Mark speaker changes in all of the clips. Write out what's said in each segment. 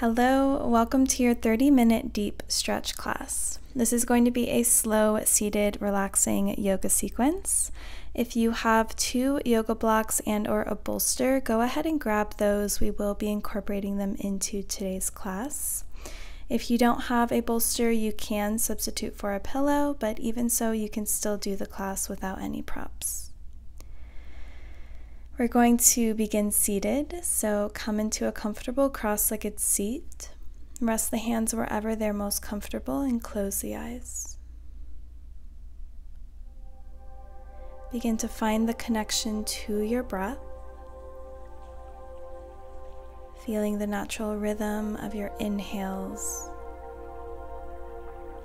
Speaker 1: Hello, welcome to your 30-minute deep stretch class. This is going to be a slow, seated, relaxing yoga sequence. If you have 2 yoga blocks and or a bolster, go ahead and grab those. We will be incorporating them into today's class. If you don't have a bolster, you can substitute for a pillow, but even so, you can still do the class without any props. We're going to begin seated, so come into a comfortable cross-legged seat. Rest the hands wherever they're most comfortable and close the eyes. Begin to find the connection to your breath, feeling the natural rhythm of your inhales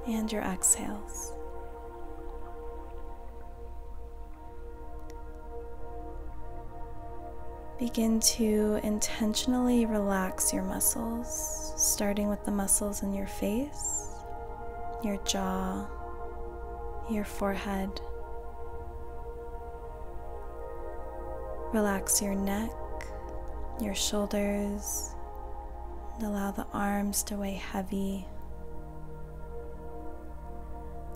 Speaker 1: and your exhales. Begin to intentionally relax your muscles, starting with the muscles in your face, your jaw, your forehead. Relax your neck, your shoulders, and allow the arms to weigh heavy.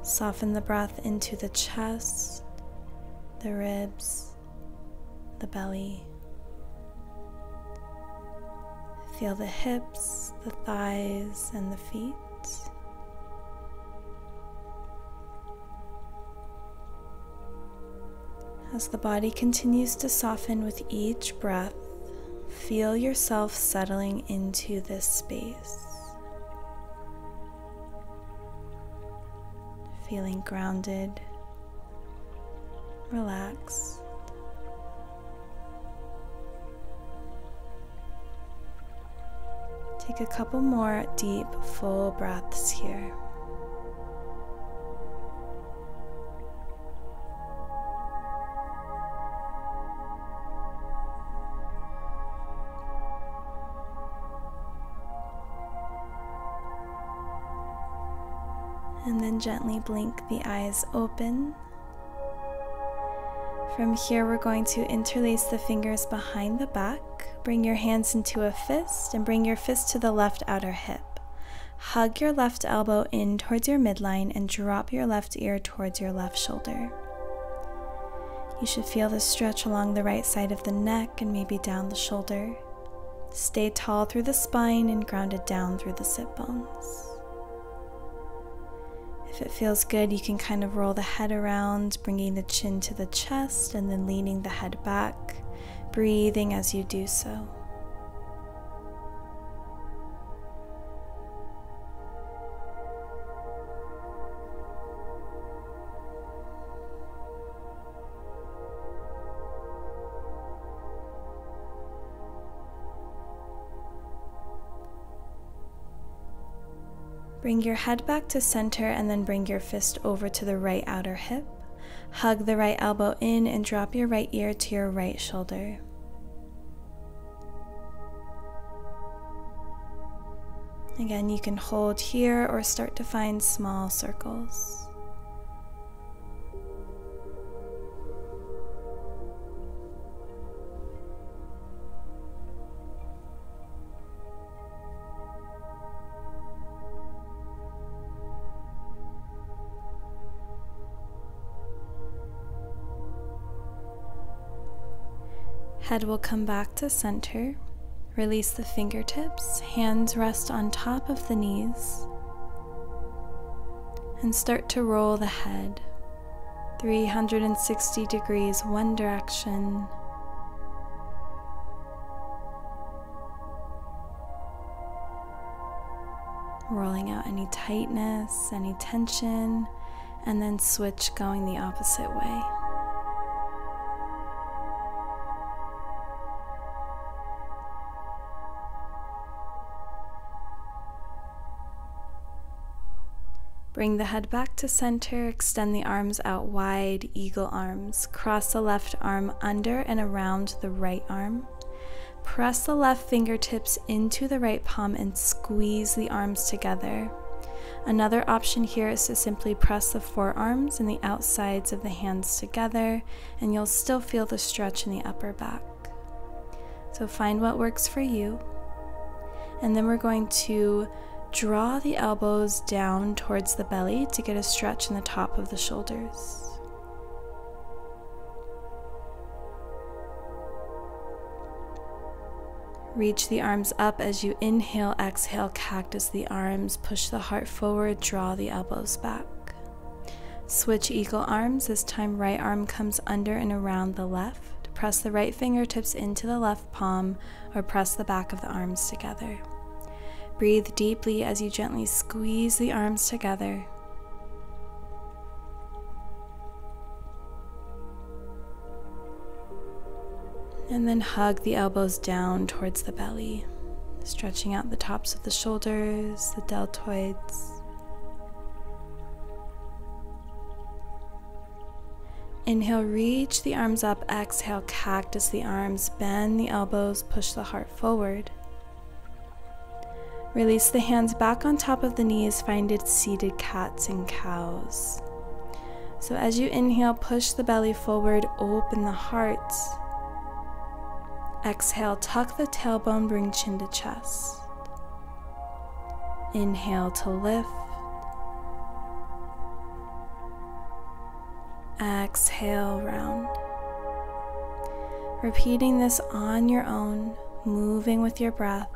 Speaker 1: Soften the breath into the chest, the ribs, the belly. Feel the hips, the thighs, and the feet. As the body continues to soften with each breath, feel yourself settling into this space. Feeling grounded, relaxed. Take a couple more deep, full breaths here. And then gently blink the eyes open. From here, we're going to interlace the fingers behind the back. Bring your hands into a fist and bring your fist to the left outer hip. Hug your left elbow in towards your midline and drop your left ear towards your left shoulder. You should feel the stretch along the right side of the neck and maybe down the shoulder. Stay tall through the spine and grounded down through the sit bones. If it feels good, you can kind of roll the head around, bringing the chin to the chest and then leaning the head back, breathing as you do so. Bring your head back to center and then bring your fist over to the right outer hip. Hug the right elbow in and drop your right ear to your right shoulder. Again, you can hold here or start to find small circles. Head will come back to center. Release the fingertips, hands rest on top of the knees, and start to roll the head 360 degrees one direction, rolling out any tightness, any tension, and then switch going the opposite way. Bring the head back to center, extend the arms out wide, eagle arms. Cross the left arm under and around the right arm. Press the left fingertips into the right palm and squeeze the arms together. Another option here is to simply press the forearms and the outsides of the hands together, and you'll still feel the stretch in the upper back. So find what works for you. And then we're going to draw the elbows down towards the belly to get a stretch in the top of the shoulders. Reach the arms up as you inhale, exhale, cactus the arms, push the heart forward, draw the elbows back. Switch eagle arms. This time right arm comes under and around the left. Press the right fingertips into the left palm or press the back of the arms together. Breathe deeply as you gently squeeze the arms together. And then hug the elbows down towards the belly, stretching out the tops of the shoulders, the deltoids. Inhale, reach the arms up. Exhale, cactus the arms, bend the elbows, push the heart forward. Release the hands back on top of the knees, find it seated cats and cows. So as you inhale, push the belly forward, open the heart. Exhale, tuck the tailbone, bring chin to chest. Inhale to lift. Exhale, round. Repeating this on your own, moving with your breath.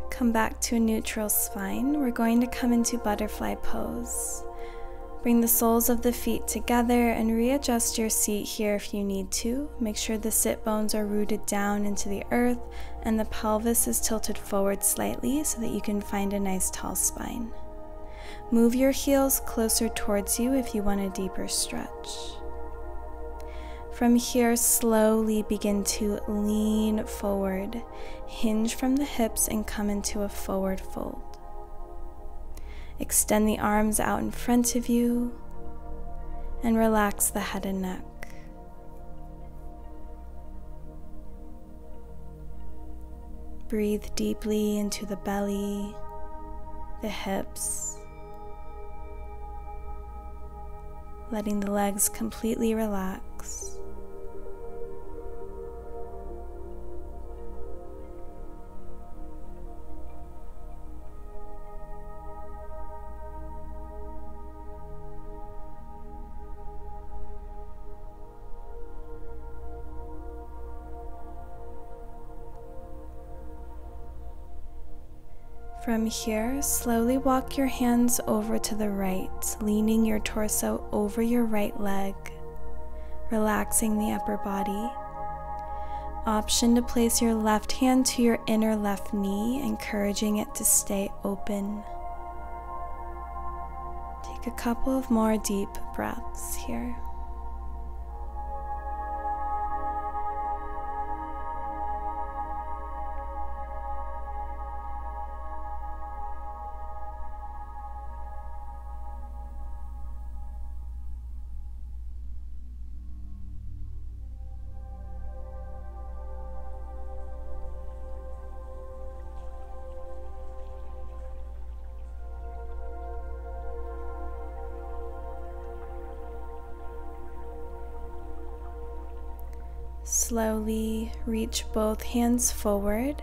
Speaker 1: Come back to a neutral spine. We're going to come into butterfly pose. Bring the soles of the feet together and readjust your seat here if you need to. Make sure the sit bones are rooted down into the earth and the pelvis is tilted forward slightly so that you can find a nice tall spine. Move your heels closer towards you if you want a deeper stretch. From here, slowly begin to lean forward, hinge from the hips and come into a forward fold. Extend the arms out in front of you and relax the head and neck. Breathe deeply into the belly, the hips, letting the legs completely relax. From here, slowly walk your hands over to the right, leaning your torso over your right leg, relaxing the upper body. Option to place your left hand to your inner left knee, encouraging it to stay open. Take a couple of more deep breaths here. Slowly reach both hands forward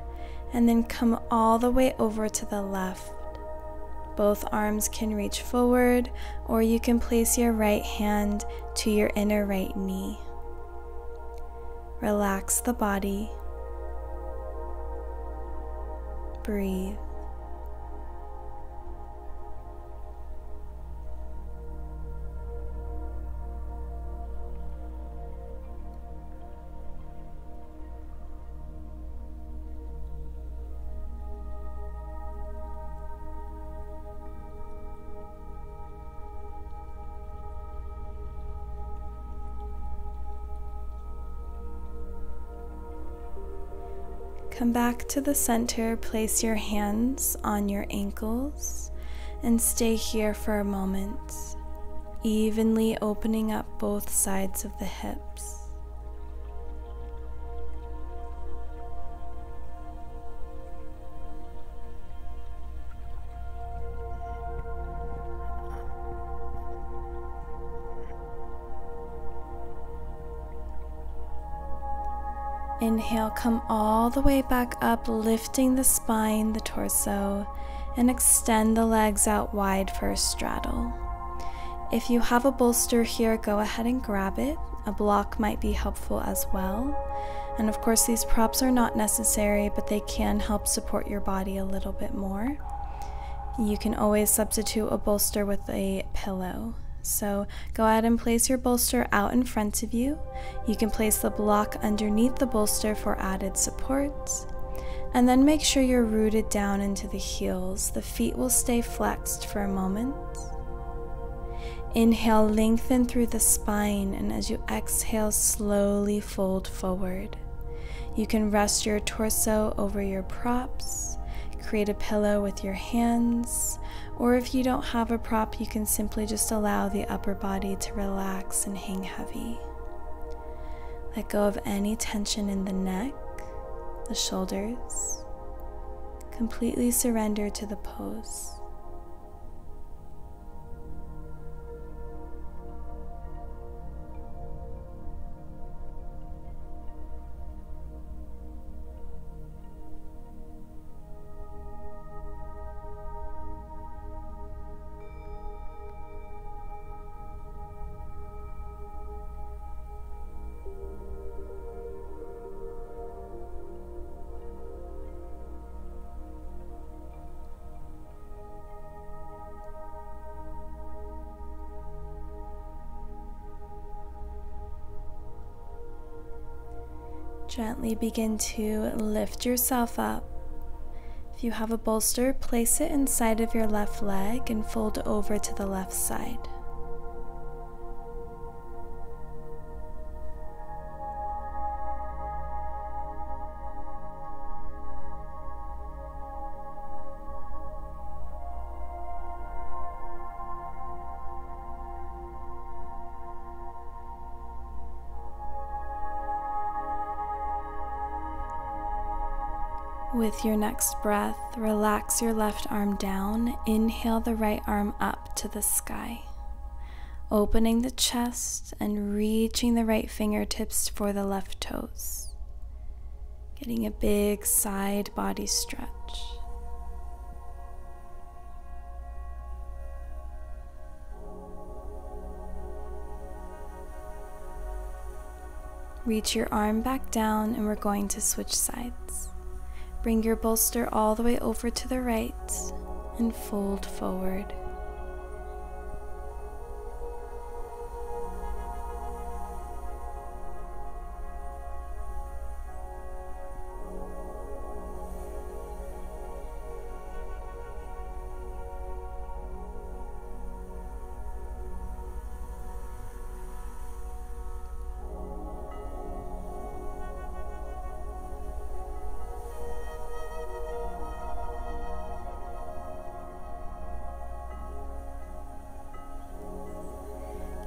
Speaker 1: and then come all the way over to the left. Both arms can reach forward, or you can place your right hand to your inner right knee. Relax the body. Breathe. Come back to the center, place your hands on your ankles, and stay here for a moment, evenly opening up both sides of the hips. Inhale, come all the way back up, lifting the spine, the torso, and extend the legs out wide for a straddle. If you have a bolster here, go ahead and grab it. A block might be helpful as well. And of course, these props are not necessary, but they can help support your body a little bit more. You can always substitute a bolster with a pillow. So go ahead and place your bolster out in front of you. You can place the block underneath the bolster for added support. And then make sure you're rooted down into the heels. The feet will stay flexed for a moment. Inhale, lengthen through the spine, and as you exhale, slowly fold forward. You can rest your torso over your props, create a pillow with your hands, or if you don't have a prop, you can simply just allow the upper body to relax and hang heavy. Let go of any tension in the neck, the shoulders. Completely surrender to the pose. Gently begin to lift yourself up. If you have a bolster, place it inside of your left leg and fold over to the left side. With your next breath, relax your left arm down. Inhale the right arm up to the sky, opening the chest and reaching the right fingertips for the left toes, getting a big side body stretch. Reach your arm back down, and we're going to switch sides. Bring your bolster all the way over to the right and fold forward.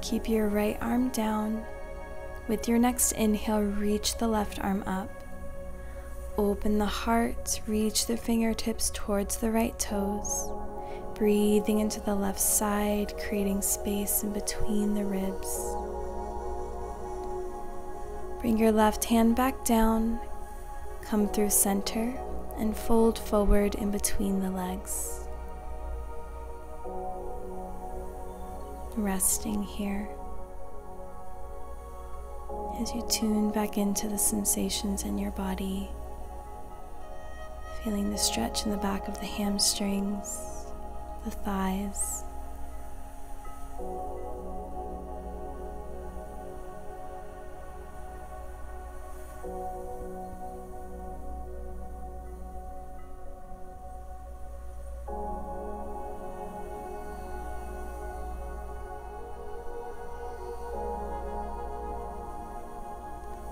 Speaker 1: Keep your right arm down. With your next inhale, reach the left arm up. Open the heart, reach the fingertips towards the right toes. Breathing into the left side, creating space in between the ribs. Bring your left hand back down, come through center, and fold forward in between the legs. Resting here as you tune back into the sensations in your body, feeling the stretch in the back of the hamstrings, the thighs.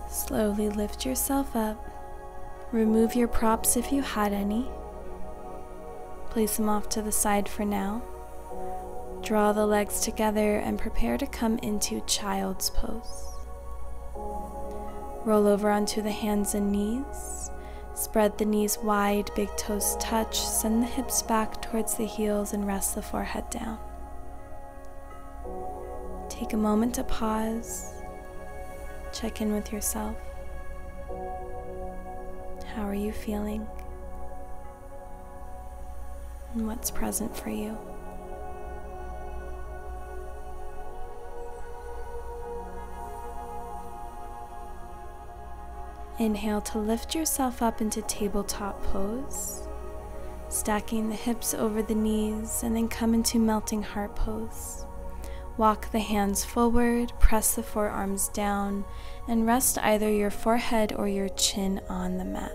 Speaker 1: Slowly lift yourself up. Remove your props if you had any. Place them off to the side for now. Draw the legs together and prepare to come into child's pose. Roll over onto the hands and knees. Spread the knees wide, big toes touch. Send the hips back towards the heels and rest the forehead down. Take a moment to pause. Check in with yourself. How are you feeling? And what's present for you? Inhale to lift yourself up into tabletop pose, stacking the hips over the knees, and then come into melting heart pose. Walk the hands forward, press the forearms down, and rest either your forehead or your chin on the mat.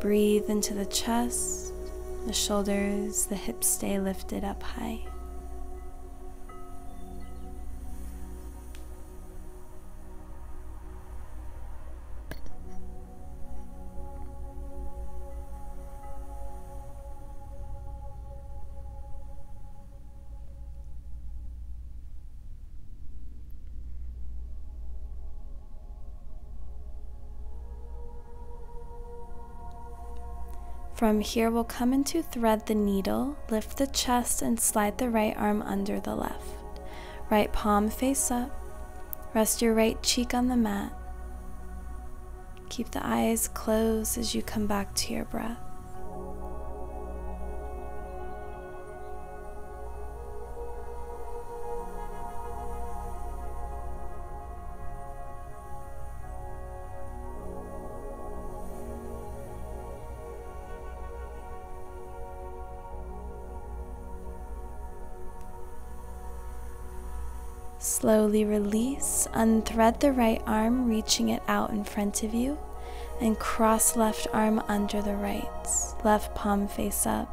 Speaker 1: Breathe into the chest, the shoulders, the hips stay lifted up high. From here, we'll come into thread the needle, lift the chest, and slide the right arm under the left. Right palm face up. Rest your right cheek on the mat. Keep the eyes closed as you come back to your breath. Slowly release, unthread the right arm, reaching it out in front of you, and cross left arm under the right, left palm face up,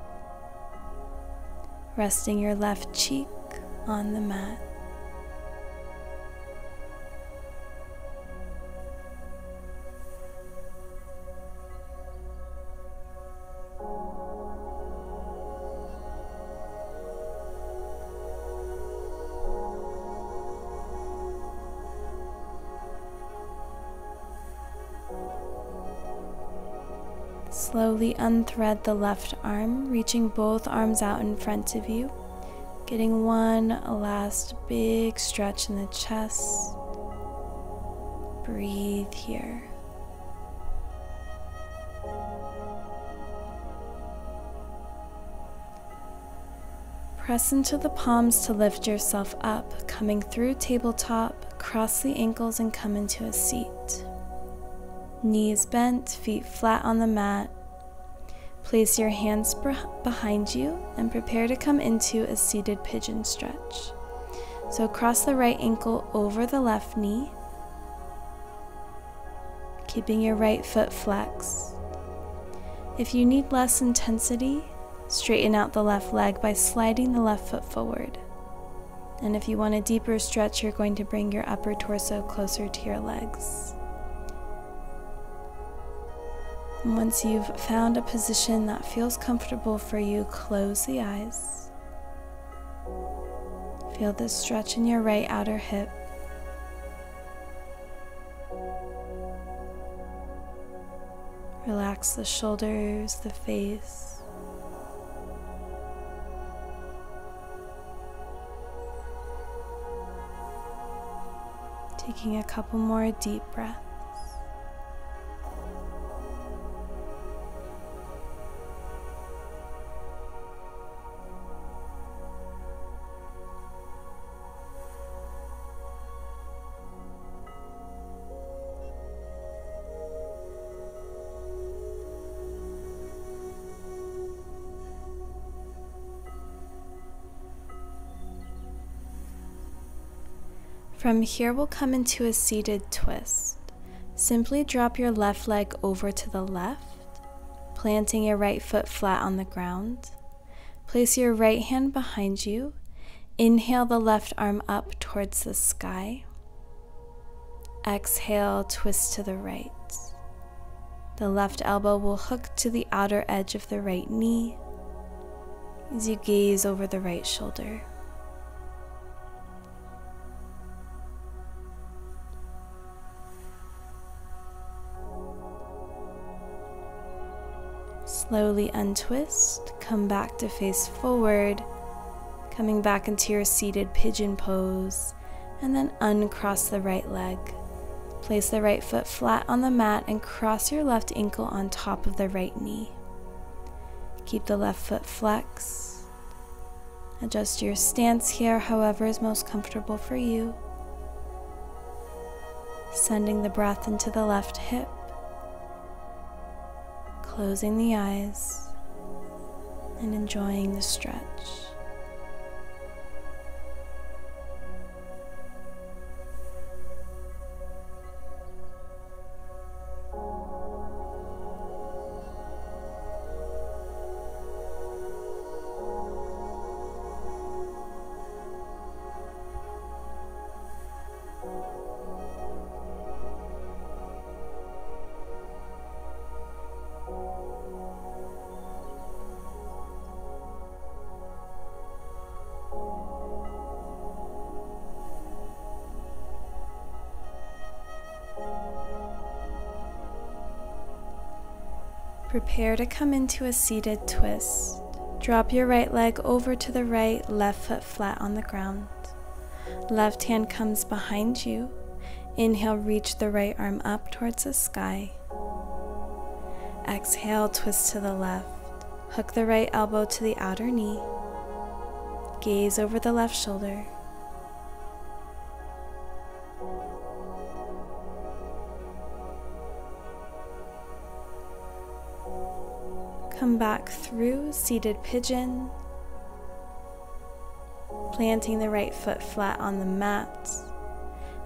Speaker 1: resting your left cheek on the mat. Slowly unthread the left arm, reaching both arms out in front of you, getting one last big stretch in the chest. Breathe here. Press into the palms to lift yourself up, coming through tabletop, cross the ankles and come into a seat. Knees bent, feet flat on the mat. Place your hands behind you and prepare to come into a seated pigeon stretch. So cross the right ankle over the left knee, keeping your right foot flexed. If you need less intensity, straighten out the left leg by sliding the left foot forward. And if you want a deeper stretch, you're going to bring your upper torso closer to your legs. And once you've found a position that feels comfortable for you, close the eyes. Feel the stretch in your right outer hip. Relax the shoulders, the face. Taking a couple more deep breaths. From here, we'll come into a seated twist. Simply drop your left leg over to the left, planting your right foot flat on the ground. Place your right hand behind you. Inhale the left arm up towards the sky. Exhale, twist to the right. The left elbow will hook to the outer edge of the right knee as you gaze over the right shoulder. Slowly untwist, come back to face forward, coming back into your seated pigeon pose, and then uncross the right leg. Place the right foot flat on the mat and cross your left ankle on top of the right knee. Keep the left foot flexed. Adjust your stance here, however is most comfortable for you. Sending the breath into the left hip. Closing the eyes and enjoying the stretch. Prepare to come into a seated twist. Drop your right leg over to the right, left foot flat on the ground. Left hand comes behind you. Inhale, reach the right arm up towards the sky. Exhale, twist to the left. Hook the right elbow to the outer knee. Gaze over the left shoulder. Come back through seated pigeon, planting the right foot flat on the mat,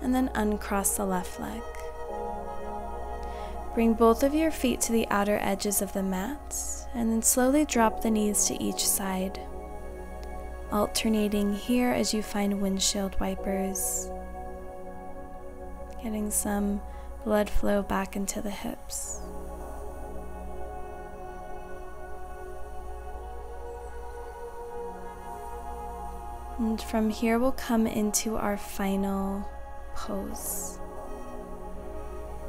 Speaker 1: and then uncross the left leg. Bring both of your feet to the outer edges of the mat, and then slowly drop the knees to each side, alternating here as you find windshield wipers, getting some blood flow back into the hips. And from here we'll come into our final pose.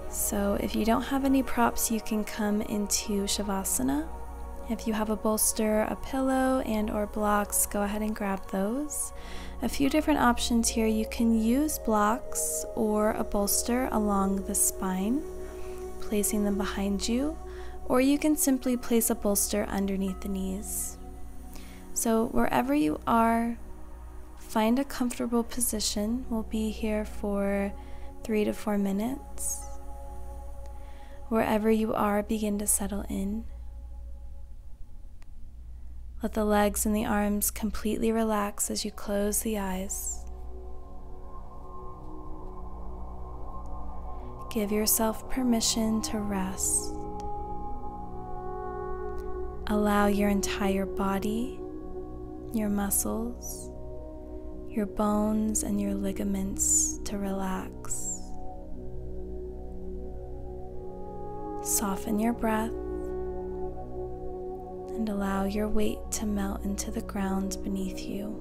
Speaker 1: So if you don't have any props, you can come into Shavasana. If you have a bolster, a pillow, and or blocks, go ahead and grab those. A few different options here. You can use blocks or a bolster along the spine, placing them behind you, or you can simply place a bolster underneath the knees. So wherever you are, find a comfortable position. We'll be here for 3 to 4 minutes. Wherever you are, begin to settle in. Let the legs and the arms completely relax as you close the eyes. Give yourself permission to rest. Allow your entire body, your muscles, your bones and your ligaments to relax. Soften your breath and allow your weight to melt into the ground beneath you.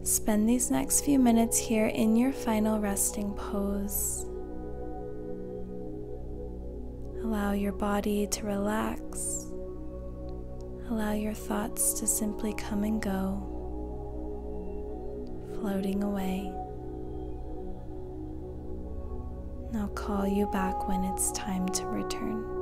Speaker 1: Spend these next few minutes here in your final resting pose. Allow your body to relax. Allow your thoughts to simply come and go, floating away. And I'll call you back when it's time to return.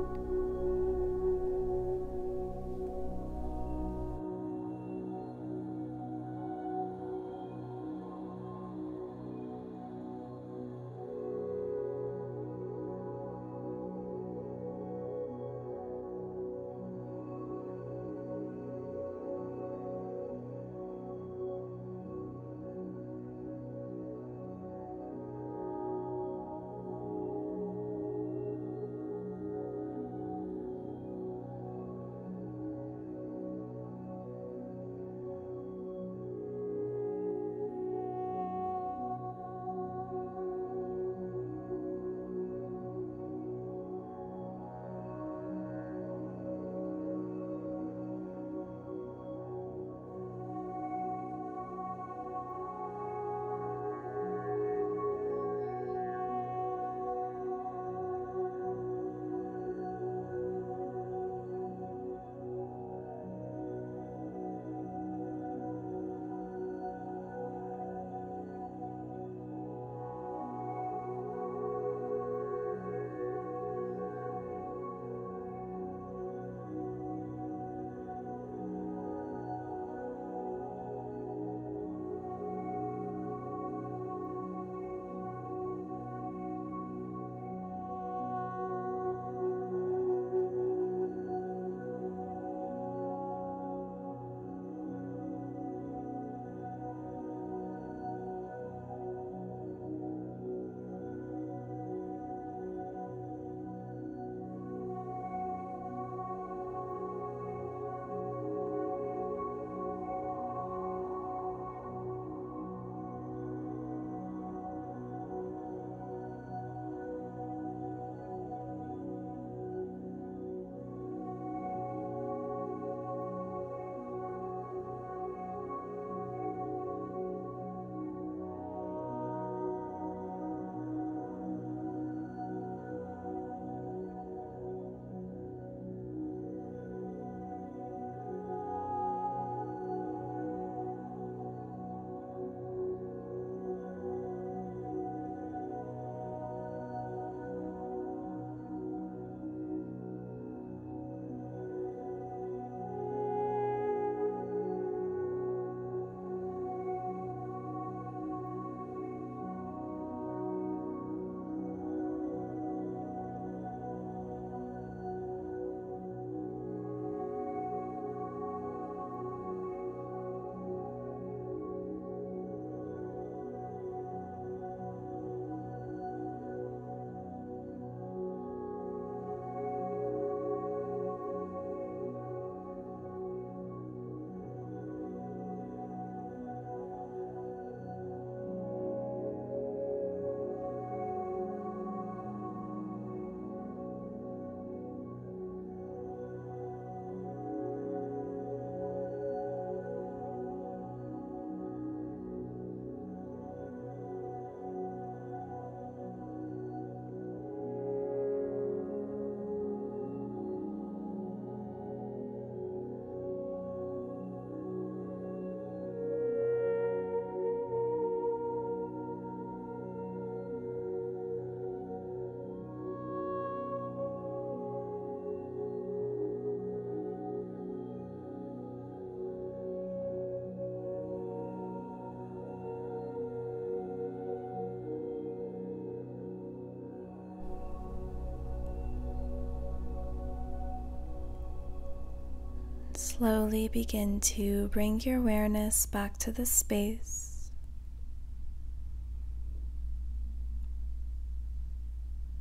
Speaker 1: Slowly begin to bring your awareness back to the space.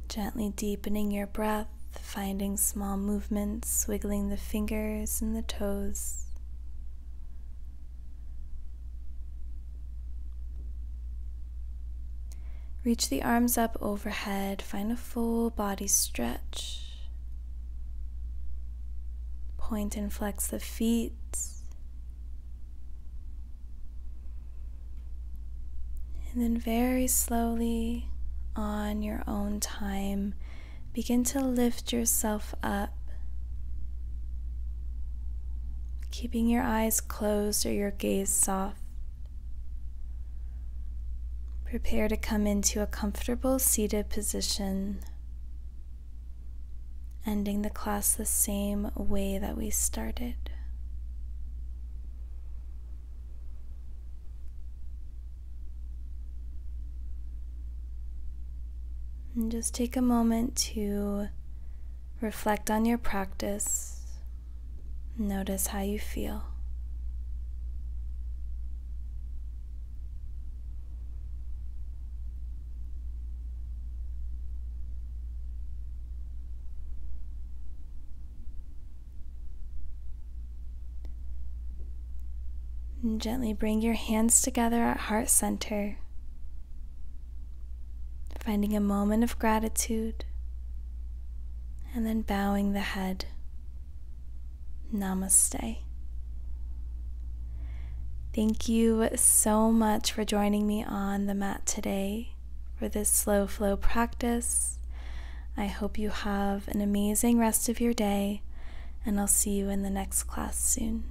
Speaker 1: Gently deepening your breath, finding small movements, wiggling the fingers and the toes. Reach the arms up overhead, find a full body stretch. Point and flex the feet. And then very slowly, on your own time, begin to lift yourself up, keeping your eyes closed or your gaze soft. Prepare to come into a comfortable seated position, ending the class the same way that we started. And just take a moment to reflect on your practice. Notice how you feel. And gently bring your hands together at heart center, finding a moment of gratitude, and then bowing the head. Namaste. Thank you so much for joining me on the mat today for this slow flow practice. I hope you have an amazing rest of your day, and I'll see you in the next class soon.